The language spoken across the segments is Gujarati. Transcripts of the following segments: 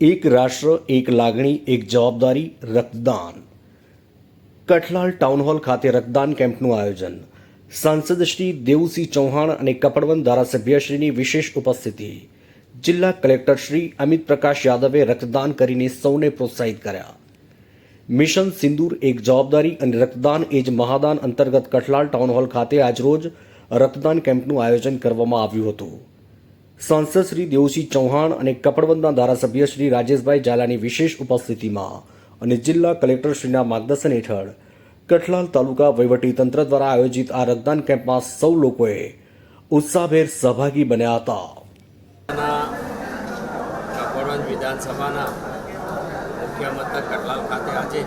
एक राष्ट्र एक लागणी एक जवाबदारी रक्तदान કઠલાલ ટાઉન હોલ ખાતે રક્તદાન કેમ્પનું આયોજન સાંસદ શ્રી દેવુસિંહ ચૌહાણ અને કપડવંત ધારાસભ્યશ્રીની વિશેષ ઉપસ્થિતિ જિલ્લા કલેક્ટર શ્રી અમિત પ્રકાશ યાદવે રક્તદાન કરીને સૌને પ્રોત્સાહિત કર્યા મિશન સિંદૂર એક જવાબદારી અને રક્તદાન એ જ મહાદાન અંતર્ગત કઠલાલ ટાઉન હોલ ખાતે આજરોજ રક્તદાન કેમ્પનું આયોજન કરવામાં આવ્યું હતું। સાંસદ શ્રી દેવુસિંહ ચૌહાણ અને કપડવંતના ધારાસભ્ય શ્રી રાજેશભાઈ ઝાલાની વિશેષ ઉપસ્થિતિમાં અને જિલ્લા કલેક્ટરશ્રીના માર્ગદર્શન હેઠળ કઠલાલ તાલુકા વહીવટીતંત્ર દ્વારા આયોજિત આ રક્તદાન કેમ્પમાં સૌ લોકોએ ઉત્સાહભેર સહભાગી બન્યા હતા। કપડવંત વિધાનસભાના મુખ્ય મથક કઠલાલ ખાતે આજે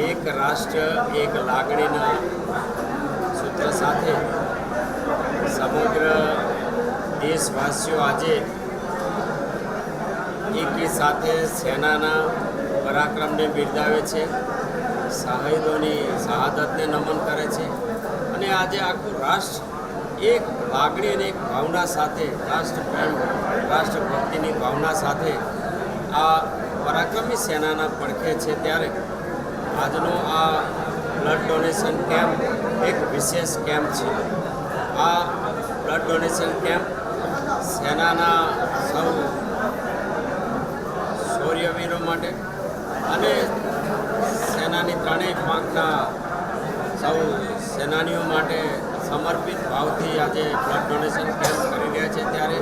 એક રાષ્ટ્ર એક લાગણીના સૂત્ર સાથે સમગ્ર દેશવાસીઓ આજે એકી સાથે સેનાના પરાક્રમને બિરદાવે છે, શહીદોની શહાદતને નમન કરે છે અને આજે આખું રાષ્ટ્ર એક લાગણી અને એક ભાવના સાથે રાષ્ટ્રપ્રેમ રાષ્ટ્રભક્તિની ભાવના સાથે આ પરાક્રમી સેનાના પડખે છે। ત્યારે આજનો આ બ્લડ ડોનેશન કેમ્પ એક વિશેષ કેમ્પ છે। આ બ્લડ ડોનેશન કેમ્પ સેનાના સૌ શૌર્યવીરો માટે અને સેનાની ત્રણેય પાંખના સૌ સેનાનીઓ માટે સમર્પિત ભાવથી આજે બ્લડ ડોનેશન કેમ્પ કરી રહ્યા છે। ત્યારે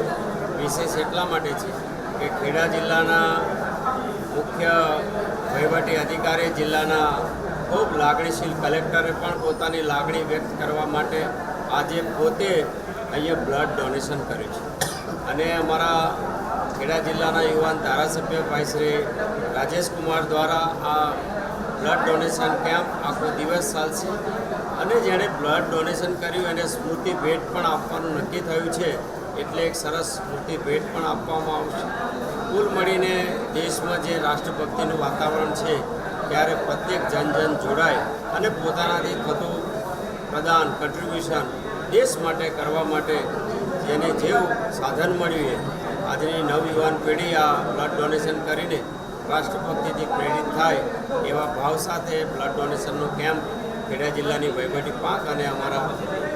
વિશેષ એટલા માટે છે કે ખેડા જિલ્લાના મુખ્ય વહીવટી અધિકારી જિલ્લાના ખૂબ લાગણીશીલ કલેક્ટરે પણ પોતાની લાગણી વ્યક્ત કરવા માટે આજે પોતે અહીંયા બ્લડ ડોનેશન કર્યું છે અને અમારા ખેડા જિલ્લાના યુવાન ધારાસભ્ય ભાઈ શ્રી રાજેશ કુમાર દ્વારા આ બ્લડ ડોનેશન કેમ્પ આખો દિવસ ચાલશે અને જેણે બ્લડ ડોનેશન કર્યું એને સ્મૃતિ ભેટ પણ આપવાનું નક્કી થયું છે, એટલે એક સરસ સ્મૃતિ ભેટ પણ આપવામાં આવશે। કુલ મળીને દેશમાં જે રાષ્ટ્રભક્તિનું વાતાવરણ છે ત્યારે પ્રત્યેક જન જોડાય અને પોતાનાથી થતું પ્રદાન કન્ટ્રીબ્યુશન દેશ માટે કરવા માટે જેને જેવું સાધન મળ્યું આજની નવયુવાન પેઢી આ બ્લડ ડોનેશન કરીને રાષ્ટ્રભક્તિથી પ્રેરિત થાય એવા ભાવ સાથે બ્લડ ડોનેશનનો કેમ્પ ખેડા જિલ્લાની વહીવટી પાંખ અને અમારા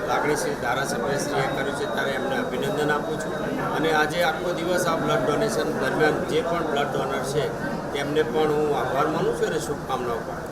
લાગણીશીલ ધારાસભ્યશ્રીએ કર્યું છે, ત્યારે એમને અભિનંદન આપું છું અને આજે આખો દિવસ આ બ્લડ ડોનેશન દરમિયાન જે પણ બ્લડ ડોનર છે તેમને પણ હું આભાર માનું છું અને શુભકામનાઓ પાઠવું છું।